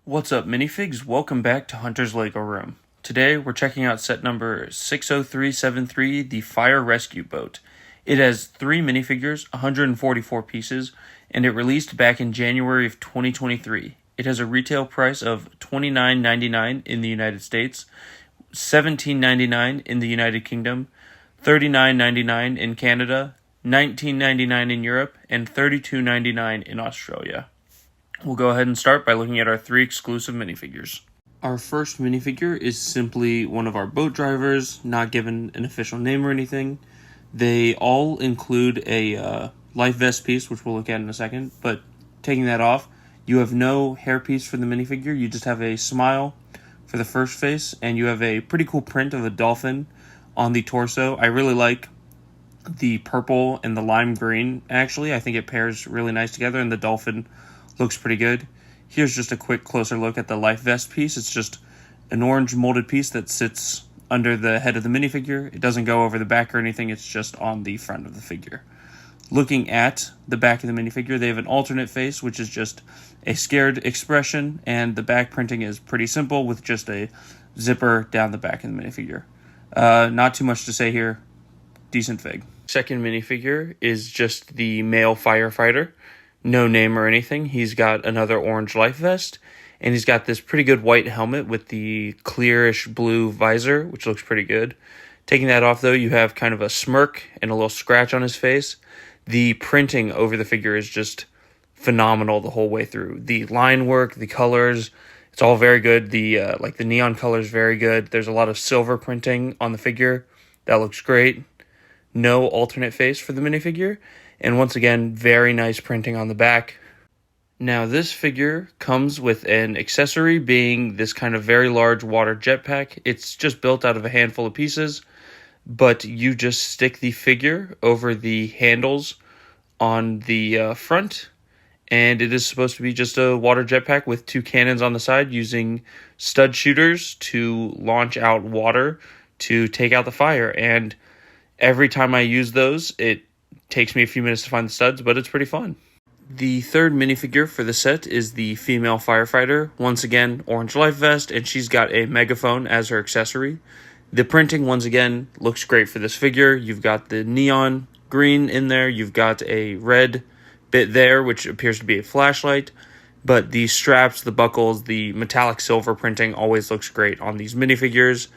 What's up, Minifigs? Welcome back to Hunter's Lego Room. Today, we're checking out set number 60373, the Fire Rescue Boat. It has 3 minifigures, 144 pieces, and it released back in January of 2023. It has a retail price of $29.99 in the United States, $17.99 in the United Kingdom, $39.99 in Canada, $19.99 in Europe, and $32.99 in Australia. We'll go ahead and start by looking at our 3 exclusive minifigures. Our first minifigure is simply one of our boat drivers, not given an official name or anything. They all include a life vest piece, which we'll look at in a second, but taking that off, you have no hairpiece for the minifigure. You just have a smile for the first face, and you have a pretty cool print of a dolphin on the torso. I really like the purple and the lime green, actually. I think it pairs really nice together, and the dolphin looks pretty good. Here's just a quick closer look at the life vest piece. It's just an orange molded piece that sits under the head of the minifigure. It doesn't go over the back or anything. It's just on the front of the figure. Looking at the back of the minifigure, they have an alternate face, which is just a scared expression, and the back printing is pretty simple with just a zipper down the back of the minifigure. Not too much to say here. Decent fig. Second minifigure is just the male firefighter. No name or anything. He's got another orange life vest, and he's got this pretty good white helmet with the clearish blue visor, which looks pretty good. Taking that off, though, you have kind of a smirk and a little scratch on his face. The printing over the figure is just phenomenal the whole way through. The line work, the colors, it's all very good. The neon color is very good. There's a lot of silver printing on the figure. That looks great. No alternate face for the minifigure. And once again, very nice printing on the back. Now, this figure comes with an accessory being this kind of very large water jetpack. It's just built out of a handful of pieces, but you just stick the figure over the handles on the front, and it is supposed to be just a water jetpack with 2 cannons on the side using stud shooters to launch out water to take out the fire. And every time I use those, it takes me a few minutes to find the studs, but it's pretty fun. The third minifigure for the set is the female firefighter. Once again, orange life vest, and she's got a megaphone as her accessory. The printing, once again, looks great for this figure. You've got the neon green in there. You've got a red bit there, which appears to be a flashlight. But the straps, the buckles, the metallic silver printing always looks great on these minifigures.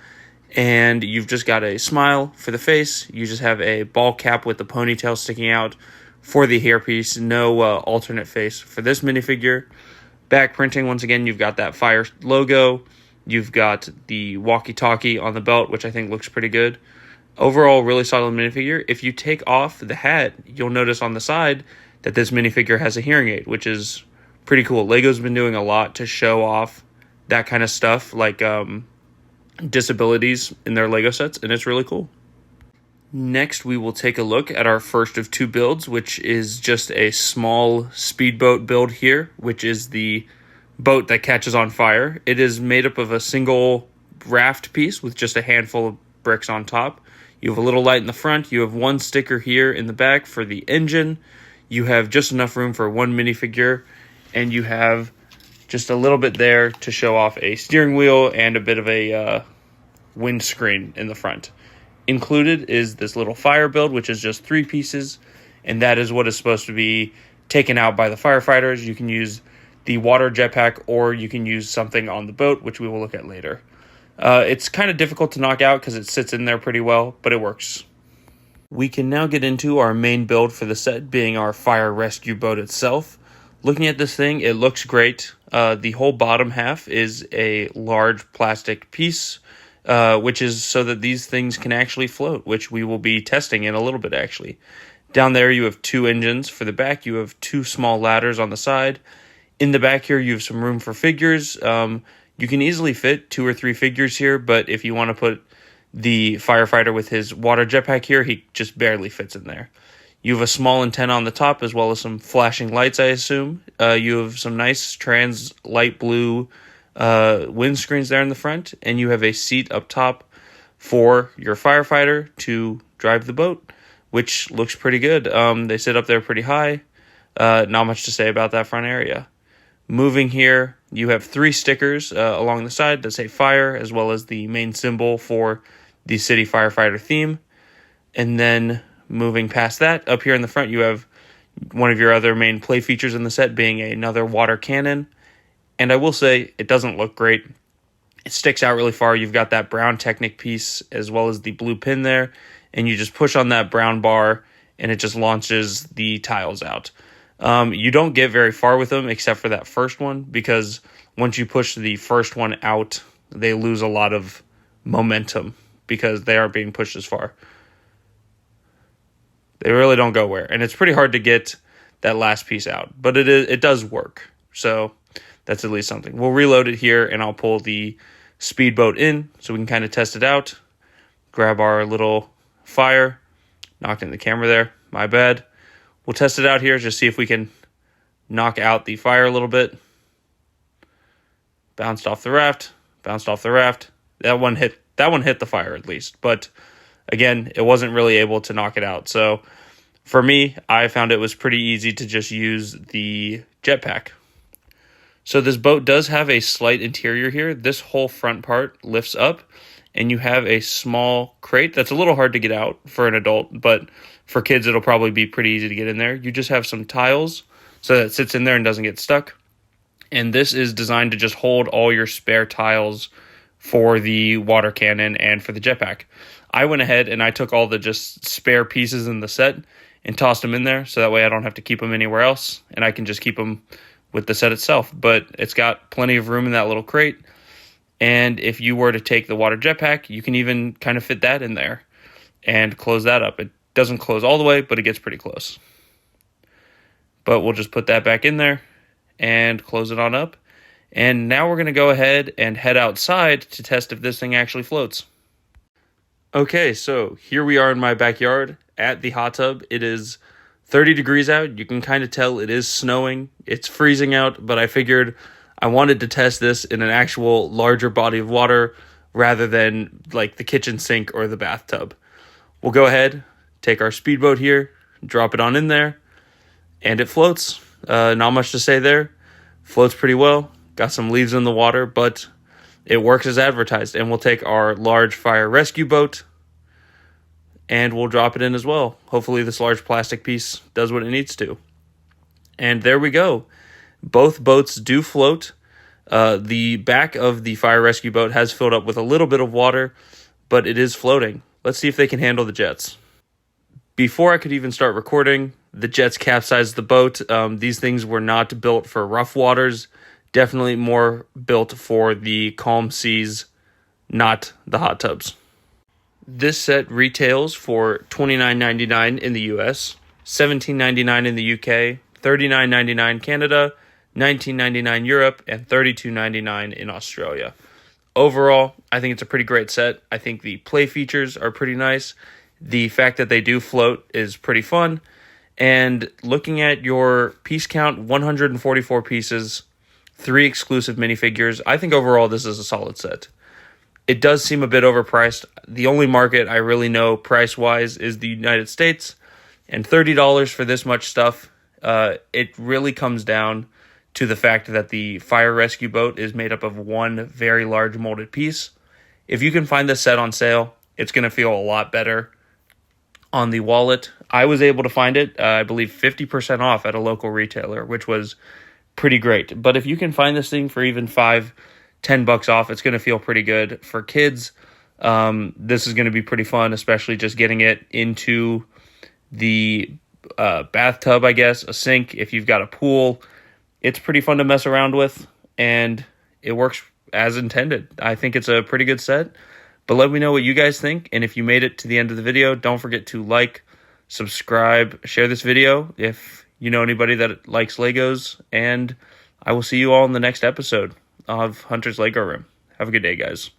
And you've just got a smile for the face. You just have a ball cap with the ponytail sticking out for the hairpiece. No alternate face for this minifigure. Back printing, once again, you've got that fire logo. You've got the walkie-talkie on the belt, which I think looks pretty good. Overall, really solid minifigure. If you take off the hat, you'll notice on the side that this minifigure has a hearing aid, which is pretty cool. Lego's been doing a lot to show off that kind of stuff, like disabilities in their Lego sets, and it's really cool. Next, we will take a look at our first of 2 builds, which is just a small speedboat build here, which is the boat that catches on fire. It is made up of a single raft piece with just a handful of bricks on top. You have a little light in the front. You have 1 sticker here in the back for the engine. You have just enough room for 1 minifigure, and you have just a little bit there to show off a steering wheel and a bit of a windscreen in the front. Included is this little fire build, which is just 3 pieces, and that is what is supposed to be taken out by the firefighters. You can use the water jetpack, or you can use something on the boat, which we will look at later. It's kind of difficult to knock out because it sits in there pretty well, but it works. We can now get into our main build for the set, being our fire rescue boat itself. Looking at this thing, it looks great. The whole bottom half is a large plastic piece, which is so that these things can actually float, which we will be testing in a little bit, actually. Down there, you have 2 engines. For the back, you have 2 small ladders on the side. In the back here, you have some room for figures. You can easily fit 2 or 3 figures here, but if you want to put the firefighter with his water jetpack here, he just barely fits in there. You have a small antenna on the top, as well as some flashing lights, I assume. You have some nice trans light blue windscreens there in the front, and you have a seat up top for your firefighter to drive the boat, which looks pretty good. They sit up there pretty high. Not much to say about that front area. Moving here, you have 3 stickers along the side that say fire, as well as the main symbol for the city firefighter theme. And then moving past that, up here in the front, you have one of your other main play features in the set being another water cannon. And I will say, it doesn't look great. It sticks out really far. You've got that brown Technic piece as well as the blue pin there. And you just push on that brown bar and it just launches the tiles out. You don't get very far with them except for that first one, because once you push the first one out, they lose a lot of momentum because they aren't being pushed as far. They really don't go where, and it's pretty hard to get that last piece out, but it does work. So that's at least something. We'll reload it here, and I'll pull the speedboat in so we can kind of test it out. Grab our little fire. Knocked in the camera there. My bad. We'll test it out here, just see if we can knock out the fire a little bit. Bounced off the raft. Bounced off the raft. That one hit the fire at least, but again, it wasn't really able to knock it out. So for me, I found it was pretty easy to just use the jetpack. So this boat does have a slight interior here. This whole front part lifts up, and you have a small crate that's a little hard to get out for an adult, but for kids, it'll probably be pretty easy to get in there. You just have some tiles so that it sits in there and doesn't get stuck. And this is designed to just hold all your spare tiles for the water cannon and for the jetpack. I went ahead and I took all the just spare pieces in the set and tossed them in there, so that way I don't have to keep them anywhere else, and I can just keep them with the set itself. But it's got plenty of room in that little crate, and if you were to take the water jetpack, you can even kind of fit that in there and close that up. It doesn't close all the way, but it gets pretty close. But we'll just put that back in there and close it on up. And now we're going to go ahead and head outside to test if this thing actually floats. Okay, so here we are in my backyard at the hot tub. It is 30 degrees out. You can kind of tell it is snowing. It's freezing out, but I figured I wanted to test this in an actual larger body of water rather than like the kitchen sink or the bathtub. We'll go ahead, take our speedboat here, drop it on in there, and it floats. Not much to say there. Floats pretty well. Got some leaves in the water, but it works as advertised. And we'll take our large fire rescue boat and we'll drop it in as well. Hopefully this large plastic piece does what it needs to. And there we go. Both boats do float. The back of the fire rescue boat has filled up with a little bit of water, but it is floating. Let's see if they can handle the jets. Before I could even start recording, the jets capsized the boat. These things were not built for rough waters. Definitely more built for the calm seas, not the hot tubs. This set retails for $29.99 in the US, $17.99 in the UK, $39.99 Canada, $19.99 Europe, and $32.99 in Australia. Overall, I think it's a pretty great set. I think the play features are pretty nice. The fact that they do float is pretty fun. And looking at your piece count, 144 pieces, 3 exclusive minifigures, I think overall this is a solid set. It does seem a bit overpriced. The only market I really know price-wise is the United States, and $30 for this much stuff, it really comes down to the fact that the fire rescue boat is made up of one very large molded piece. If you can find this set on sale, it's going to feel a lot better on the wallet. I was able to find it, I believe 50% off at a local retailer, which was pretty great. But if you can find this thing for even $5-10 off, it's going to feel pretty good. For kids, this is going to be pretty fun, especially just getting it into the bathtub, I guess, a sink. If you've got a pool, it's pretty fun to mess around with, and it works as intended. I think it's a pretty good set. But let me know what you guys think, and if you made it to the end of the video, don't forget to like, subscribe, share this video if you know anybody that likes Legos, and I will see you all in the next episode of Hunter's Lego Room. Have a good day, guys.